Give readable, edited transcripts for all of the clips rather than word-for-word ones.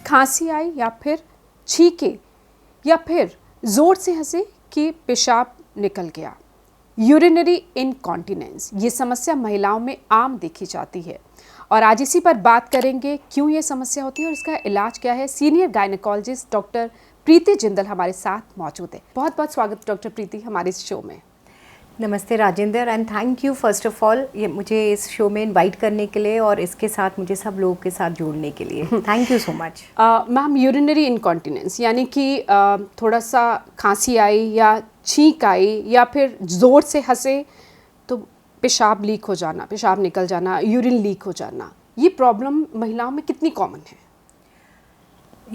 खांसी आई या फिर छींके या फिर ज़ोर से हंसे कि पेशाब निकल गया। यूरिनरी इनकॉन्टिनेंस ये समस्या महिलाओं में आम देखी जाती है और आज इसी पर बात करेंगे क्यों ये समस्या होती है और इसका इलाज क्या है। सीनियर गायनेकोलॉजिस्ट डॉक्टर प्रीति जिंदल हमारे साथ मौजूद है। बहुत बहुत स्वागत डॉक्टर प्रीति हमारे इस शो में। नमस्ते Rajendra and thank you first of all ये मुझे इस शो में इनवाइट करने के लिए और इसके साथ मुझे सब लोगों के साथ जोड़ने के लिए thank you so much. Ma'am, urinary incontinence यानी कि थोड़ा सा खांसी आई या छींक आई या फिर ज़ोर से हंसे तो पेशाब लीक हो जाना, पेशाब निकल जाना, यूरिन लीक हो जाना, ये प्रॉब्लम महिलाओं में कितनी कॉमन है?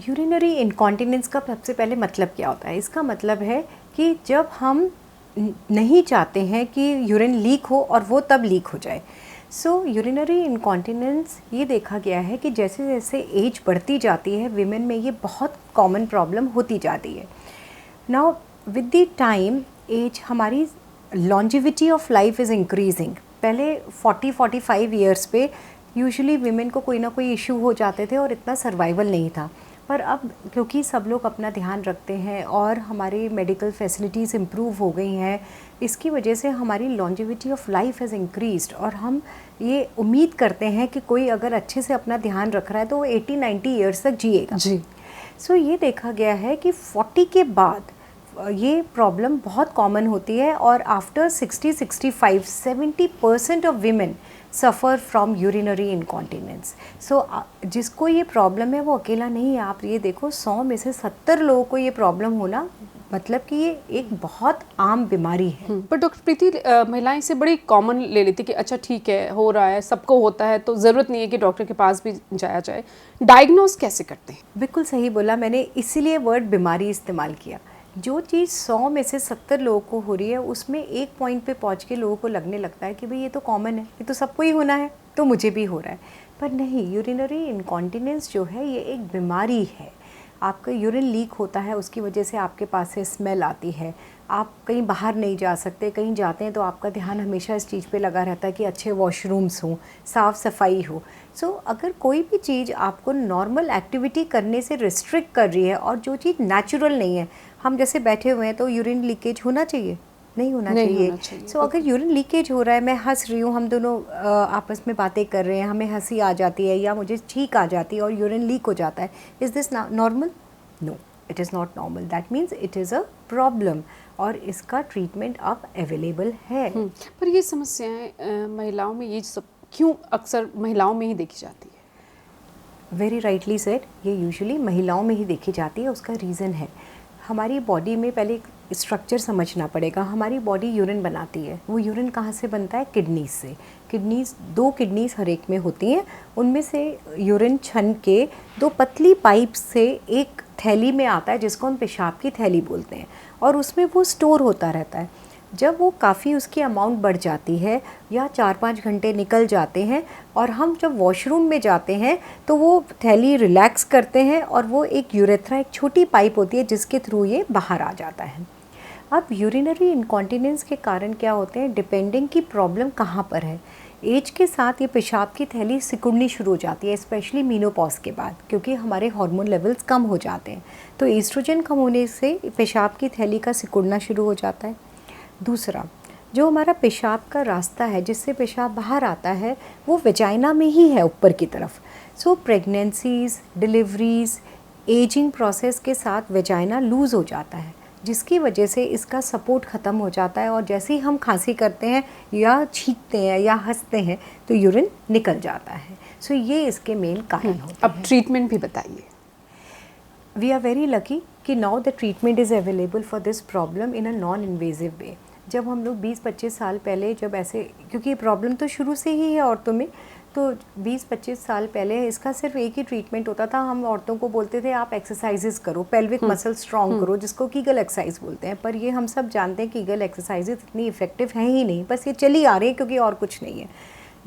यूरिनरी इनकॉन्टिनेंस का सबसे पहले मतलब क्या होता है? इसका मतलब है कि जब हम नहीं चाहते हैं कि यूरिन लीक हो और वो तब लीक हो जाए। सो यूरिनरी इनकॉन्टिनेंस ये देखा गया है कि जैसे जैसे एज बढ़ती जाती है विमेन में ये बहुत कॉमन प्रॉब्लम होती जाती है। Now with the time as हमारी longevity of life is increasing. पहले 40-45 ईयर्स पे यूजुअली विमेन को कोई ना कोई इशू हो जाते थे और इतना सर्वाइवल नहीं था, पर अब क्योंकि सब लोग अपना ध्यान रखते हैं और हमारी मेडिकल फैसिलिटीज़ इम्प्रूव हो गई हैं, इसकी वजह से हमारी longevity of life has increased और हम ये उम्मीद करते हैं कि कोई अगर अच्छे से अपना ध्यान रख रहा है तो वो 80-90 ईयर्स तक जिएगा जी। सो ये देखा गया है कि 40 के बाद ये प्रॉब्लम बहुत कॉमन होती है और after 60-65 70% of women suffer from urinary incontinence. So जिसको ये प्रॉब्लम है वो अकेला नहीं है। आप ये देखो 100 में से 70 लोगों को ये प्रॉब्लम होना मतलब कि ये एक बहुत आम बीमारी है। पर डॉक्टर प्रीति, महिलाएं इसे बड़ी कॉमन ले लेती कि अच्छा ठीक है, हो रहा है, सबको होता है तो ज़रूरत नहीं है कि डॉक्टर के पास भी जाया जाए। डायग्नोज कैसे करते हैं? बिल्कुल सही बोला मैंने, इसीलिए वर्ड बीमारी इस्तेमाल किया। जो चीज़ 100 में से 70 लोगों को हो रही है उसमें एक पॉइंट पे पहुंच के लोगों को लगने लगता है कि भाई ये तो कॉमन है, ये तो सबको ही होना है, तो मुझे भी हो रहा है। पर नहीं, यूरिनरी इनकॉन्टिनेंस जो है ये एक बीमारी है। आपका यूरिन लीक होता है, उसकी वजह से आपके पास से स्मेल आती है, आप कहीं बाहर नहीं जा सकते, कहीं जाते हैं तो आपका ध्यान हमेशा इस चीज़ पे लगा रहता है कि अच्छे वॉशरूम्स हों, साफ़ सफाई हो। सो अगर कोई भी चीज़ आपको नॉर्मल एक्टिविटी करने से रिस्ट्रिक्ट कर रही है और जो चीज़ नेचुरल नहीं है, हम जैसे बैठे हुए हैं तो यूरिन लीकेज होना चाहिए? नहीं होना चाहिए। सो अगर यूरिन लीकेज हो रहा है, मैं हंस रही हूँ, हम दोनों आपस में बातें कर रहे हैं, हमें हंसी आ जाती है या मुझे छींक आ जाती है और यूरिन लीक हो जाता है, is this normal? No, it is not normal. That means it is a problem और इसका ट्रीटमेंट अब अवेलेबल है। पर ये समस्याएं महिलाओं में, ये सब क्यों अक्सर महिलाओं में ही देखी जाती है? वेरी राइटली सेड, ये यूजुअली महिलाओं में ही देखी जाती है। उसका रीज़न है हमारी बॉडी में पहले एक स्ट्रक्चर समझना पड़ेगा। हमारी बॉडी यूरिन बनाती है, वो यूरिन कहाँ से बनता है? किडनीज से। किडनीज, 2 किडनीज हर एक में होती हैं, उनमें से यूरिन छन के 2 पतली पाइप से एक थैली में आता है जिसको हम पेशाब की थैली बोलते हैं और उसमें वो स्टोर होता रहता है। जब वो काफ़ी उसकी अमाउंट बढ़ जाती है या 4-5 घंटे निकल जाते हैं और हम जब वॉशरूम में जाते हैं तो वो थैली रिलैक्स करते हैं और वो एक यूरेथ्रा, एक छोटी पाइप होती है जिसके थ्रू ये बाहर आ जाता है। अब यूरिनरी इनकॉन्टिनेंस के कारण क्या होते हैं, डिपेंडिंग की प्रॉब्लम कहाँ पर है। एज के साथ ये पेशाब की थैली सिकुड़नी शुरू हो जाती है, स्पेशली मीनोपॉज के बाद, क्योंकि हमारे हार्मोन लेवल्स कम हो जाते हैं तो एस्ट्रोजन कम होने से पेशाब की थैली का सिकुड़ना शुरू हो जाता है। दूसरा, जो हमारा पेशाब का रास्ता है जिससे पेशाब बाहर आता है वो वेजाइना में ही है, ऊपर की तरफ। सो प्रेगनेंसीज़, डिलीवरीज़, एजिंग प्रोसेस के साथ वेजाइना लूज़ हो जाता है जिसकी वजह से इसका सपोर्ट ख़त्म हो जाता है और जैसे ही हम खांसी करते हैं या छींकते हैं या हंसते हैं तो यूरिन निकल जाता है। सो ये इसके मेन कारण होते हैं। अब ट्रीटमेंट भी बताइए। वी आर वेरी लकी कि now the treatment is available for this problem in a non invasive way. जब हम लोग 20-25 साल पहले जब ऐसे, क्योंकि ये प्रॉब्लम तो शुरू से ही है औरतों में, तो 20-25 साल पहले इसका सिर्फ एक ही ट्रीटमेंट होता था। हम औरतों को बोलते थे आप एक्सरसाइजेस करो, पेल्विक मसल स्ट्रॉन्ग करो, जिसको कीगल एक्सरसाइज बोलते हैं। पर ये हम सब जानते हैं कीगल एक्सरसाइजेस इतनी इफेक्टिव हैं ही नहीं, बस ये चली आ रही है क्योंकि और कुछ नहीं है।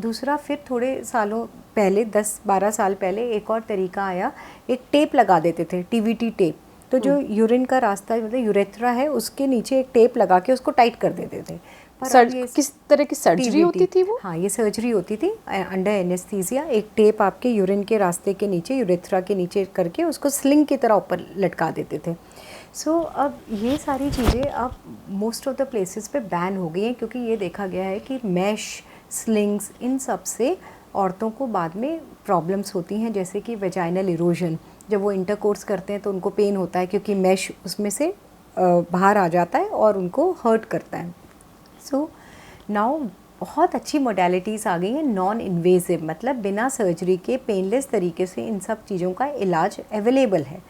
दूसरा, फिर थोड़े सालों पहले 10-12 साल पहले एक और तरीका आया, एक टेप लगा देते थे, टीवीटी टेप। तो जो यूरिन का रास्ता मतलब यूरेथ्रा है उसके नीचे एक टेप लगा के उसको टाइट कर देते थे। पर अब ये किस तरह की सर्जरी TVT होती थी वो? हाँ, ये सर्जरी होती थी अंडर एनेस्थीसिया। एक टेप आपके यूरिन के रास्ते के नीचे, यूरेथ्रा के नीचे करके उसको स्लिंग की तरह ऊपर लटका देते थे। सो अब ये सारी चीज़ें अब मोस्ट ऑफ द प्लेसेस पे बैन हो गई हैं, क्योंकि ये देखा गया है कि मैश, स्लिंग्स, इन सब से औरतों को बाद में प्रॉब्लम्स होती हैं, जैसे कि वेजाइनल इरोजन। जब वो इंटरकोर्स करते हैं तो उनको पेन होता है, क्योंकि मैश उसमें से बाहर आ जाता है और उनको हर्ट करता है। सो नाउ बहुत अच्छी मोडेलिटीज़ आ गई हैं नॉन इन्वेजिव, मतलब बिना सर्जरी के पेनलेस तरीके से इन सब चीज़ों का इलाज अवेलेबल है।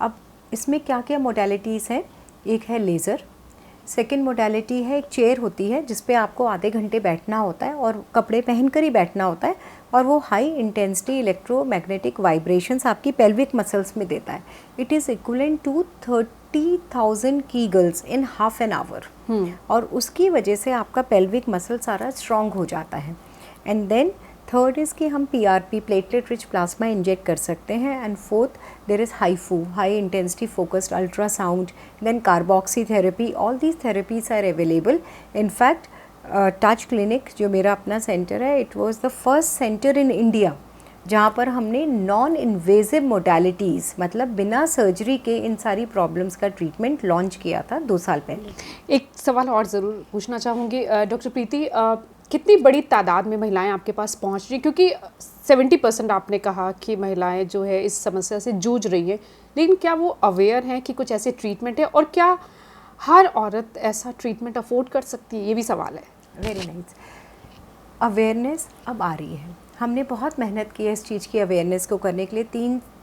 अब इसमें क्या क्या मोडेलिटीज़ हैं? एक है लेज़र, सेकेंड मोडेलिटी है एक चेयर होती है जिस पे आपको आधे घंटे बैठना होता है और कपड़े पहन कर ही बैठना होता है, और वो हाई इंटेंसिटी इलेक्ट्रोमैग्नेटिक वाइब्रेशंस आपकी पेल्विक मसल्स में देता है। It is equivalent to 30,000 kegels in half an hour, और उसकी वजह से आपका पेल्विक मसल सारा स्ट्रॉन्ग हो जाता है। एंड देन थर्ड इज़ कि हम PRP, platelet rich plasma, inject कर सकते हैं। And fourth there is HIFU, high intensity focused ultrasound, then carboxy therapy. All these therapies are available. In fact touch clinic जो मेरा अपना सेंटर है, it was the first centre in India जहाँ पर हमने नॉन इन्वेजिव मोडेलिटीज़, मतलब बिना surgery के इन सारी प्रॉब्लम्स का ट्रीटमेंट लॉन्च किया था 2 साल पहले। एक सवाल और ज़रूर पूछना चाहूँगी डॉक्टर प्रीति, कितनी बड़ी तादाद में महिलाएं आपके पास पहुँच रही, क्योंकि 70% आपने कहा कि महिलाएं जो है इस समस्या से जूझ रही हैं, लेकिन क्या वो अवेयर हैं कि कुछ ऐसे ट्रीटमेंट है, और क्या हर औरत ऐसा ट्रीटमेंट अफोर्ड कर सकती है, ये भी सवाल है। Very nice. अवेयरनेस अब आ रही है। हमने बहुत मेहनत की है इस चीज़ की अवेयरनेस को करने के लिए।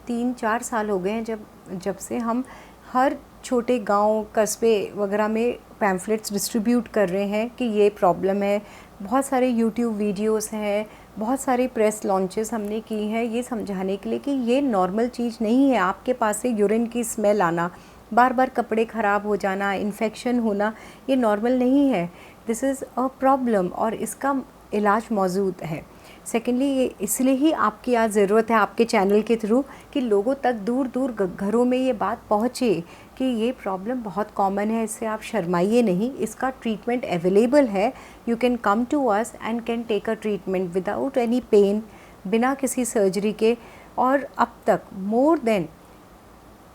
3-4 साल हो गए हैं जब से हम हर छोटे गांव, कस्बे वगैरह में पैम्फलेट्स डिस्ट्रीब्यूट कर रहे हैं कि ये प्रॉब्लम है। बहुत सारे यूट्यूब वीडियोस हैं, बहुत सारे प्रेस लॉन्चेस हमने की हैं ये समझाने के लिए कि ये नॉर्मल चीज़ नहीं है। आपके पास से यूरिन की स्मेल आना, बार बार कपड़े ख़राब हो जाना, इन्फेक्शन होना, ये नॉर्मल नहीं है। दिस इज़ अ प्रॉब्लम और इसका इलाज मौजूद है। सेकेंडली, ये इसलिए ही आपकी आज ज़रूरत है आपके चैनल के थ्रू कि लोगों तक दूर दूर घरों में ये बात पहुँचे कि ये प्रॉब्लम बहुत कॉमन है, इससे आप शर्माइए नहीं, इसका ट्रीटमेंट अवेलेबल है। You can come to us and can take a treatment without any pain, बिना किसी सर्जरी के। और अब तक more than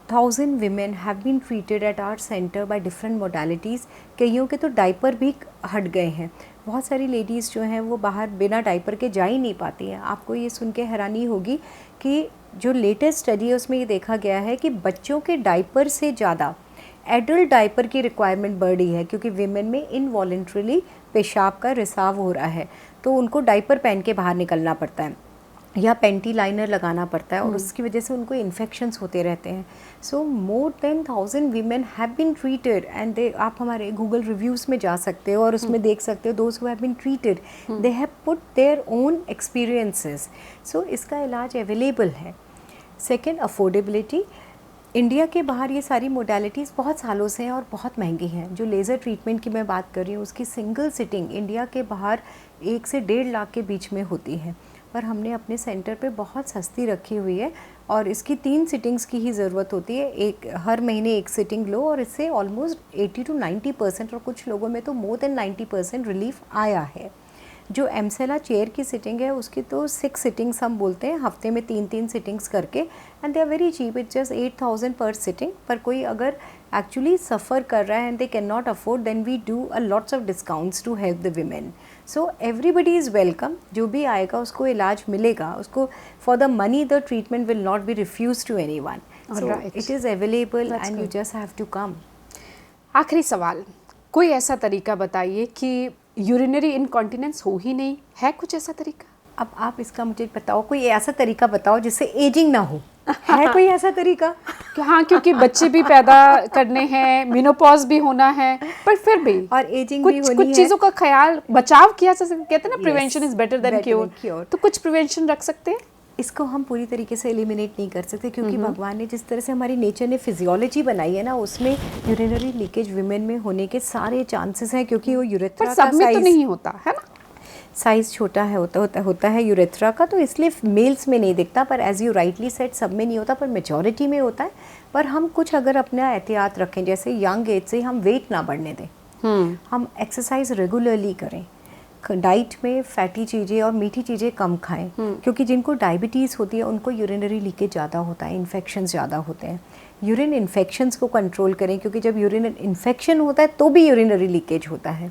1000 women have been treated at our center by different modalities। कईयों के तो डाइपर भी हट गए हैं। बहुत सारी लेडीज़ जो हैं वो बाहर बिना डाइपर के जा ही नहीं पाती हैं। आपको ये सुन के हैरानी होगी कि जो लेटेस्ट स्टडी है उसमें ये देखा गया है कि बच्चों के डाइपर से ज़्यादा एडल्ट डाइपर की रिक्वायरमेंट बढ़ रही है, क्योंकि विमेन में इनवॉलेंट्रली पेशाब का रिसाव हो रहा है, तो उनको डाइपर पहन के बाहर निकलना पड़ता है या पेंटी लाइनर लगाना पड़ता है, और उसकी वजह से उनको इन्फेक्शंस होते रहते हैं। So more than 1000 women have been treated and they, आप हमारे गूगल रिव्यूज़ में जा सकते हो और उसमें देख सकते हो those who have been treated, they have put their own experiences. So इसका इलाज अवेलेबल है। Second, affordability. इंडिया के बाहर ये सारी मोडेलिटीज़ बहुत सालों से हैं और बहुत महंगी हैं। जो लेज़र ट्रीटमेंट की मैं बात कर रही हूँ उसकी सिंगल सिटिंग इंडिया के बाहर 1 से 1.5 लाख के बीच में होती है, पर हमने अपने सेंटर पे बहुत सस्ती रखी हुई है और इसकी 3 सिटिंग्स की ही ज़रूरत होती है। एक हर महीने 1 सिटिंग लो और इससे ऑलमोस्ट 80 to 90% और कुछ लोगों में तो मोर देन 90% रिलीफ आया है। जो एमसेला चेयर की सिटिंग है उसकी तो 6 सिटिंग्स हम बोलते हैं, हफ्ते में 3-3 सिटिंग्स करके, and they are very cheap, it's just 8000 per sitting. पर कोई अगर एक्चुअली सफ़र कर रहा है and they can not afford, then we do a lots of discounts to help the women. So everybody is welcome, जो भी आएगा उसको इलाज मिलेगा, उसको for the money the treatment will not be refuse to any one. So it is available and you just have to come. आखिरी सवाल, कोई ऐसा तरीका बताइए कि यूरिनरी इनकॉन्टिनेंस हो ही नहीं, है कुछ ऐसा तरीका? अब आप इसका मुझे बताओ, कोई ऐसा तरीका बताओ जिससे एजिंग ना हो। है कोई ऐसा तरीका? हाँ, क्योंकि बच्चे भी पैदा करने हैं, मेनोपॉज भी होना है, पर फिर भी और एजिंग भी होनी है। कुछ चीज़ों का ख्याल, बचाव किया जा सकता है। कहते हैं ना, prevention is better than cure, तो कुछ प्रिवेंशन रख सकते हैं। इसको हम पूरी तरीके से एलिमिनेट नहीं कर सकते, क्योंकि भगवान ने जिस तरह से हमारी नेचर ने फिजियोलॉजी बनाई है ना, उसमें यूरिनरी लीकेज विमेन में होने के सारे चांसेस हैं, क्योंकि वो यूरेथ्रा का सब में तो नहीं होता है ना, साइज़ छोटा है, होता है यूरेथ्रा का, तो इसलिए मेल्स में नहीं दिखता, पर एज यू राइटली सेड सब में नहीं होता, पर मेजॉरिटी में होता है। पर हम कुछ अगर अपना एहतियात रखें, जैसे यंग एज से हम वेट ना बढ़ने दें, हम एक्सरसाइज रेगुलरली करें, डाइट में फैटी चीज़ें और मीठी चीज़ें कम खाएं, क्योंकि जिनको डायबिटीज़ होती है उनको यूरिनरी लीकेज ज़्यादा होता है, इन्फेक्शंस ज़्यादा होते हैं। यूरिन इन्फेक्शंस को कंट्रोल करें, क्योंकि जब यूरिन इन्फेक्शन होता है तो भी यूरिनरी लीकेज होता है।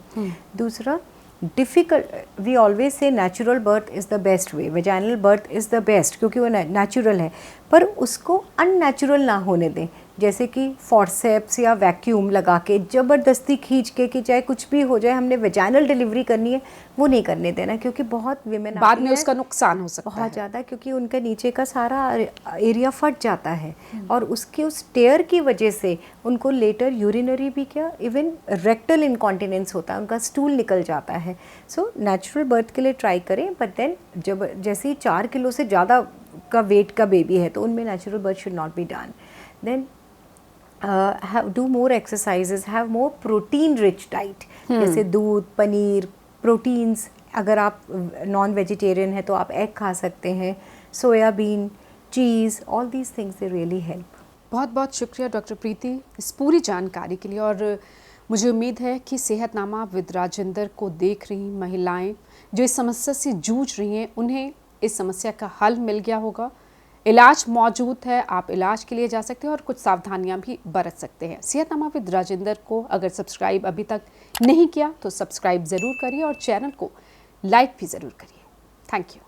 दूसरा, difficult, we always say natural birth is the best way, vaginal birth is the best, क्योंकि वो नेचुरल है, पर उसको अननेचुरल ना होने दें। जैसे कि फॉर्सेप्स या वैक्यूम लगा के ज़बरदस्ती खींच के कि चाहे कुछ भी हो जाए हमने वेजाइनल डिलीवरी करनी है, वो नहीं करने देना, क्योंकि बहुत विमेन बाद में उसका नुकसान हो सकता है बहुत ज़्यादा, क्योंकि उनके नीचे का सारा एरिया फट जाता है और उसके उस टेयर की वजह से उनको लेटर यूरिनरी भी क्या, इवन रेक्टल इनकॉन्टिनेंस होता है, उनका स्टूल निकल जाता है। सो नेचुरल बर्थ के लिए ट्राई करें, बट देन जब जैसे ही 4 किलो से ज़्यादा का वेट का बेबी है तो उनमें natural birth should not be done. Then do more exercises, have more protein rich diet, जैसे दूध, पनीर, प्रोटीन्स। अगर आप नॉन वेजिटेरियन है तो आप एग खा सकते हैं, soybean, cheese, all these things they really help. बहुत बहुत शुक्रिया डॉक्टर प्रीति इस पूरी जानकारी के लिए। और मुझे उम्मीद है कि सेहतनामा विद राजेंद्र को देख रही महिलाएं जो इस समस्या से जूझ रही हैं, उन्हें इस समस्या का हल मिल गया होगा। इलाज मौजूद है, आप इलाज के लिए जा सकते हैं और कुछ सावधानियां भी बरत सकते हैं। सेहतनामा विद राजेंद्र को अगर सब्सक्राइब अभी तक नहीं किया तो सब्सक्राइब ज़रूर करिए और चैनल को लाइक भी ज़रूर करिए। Thank you.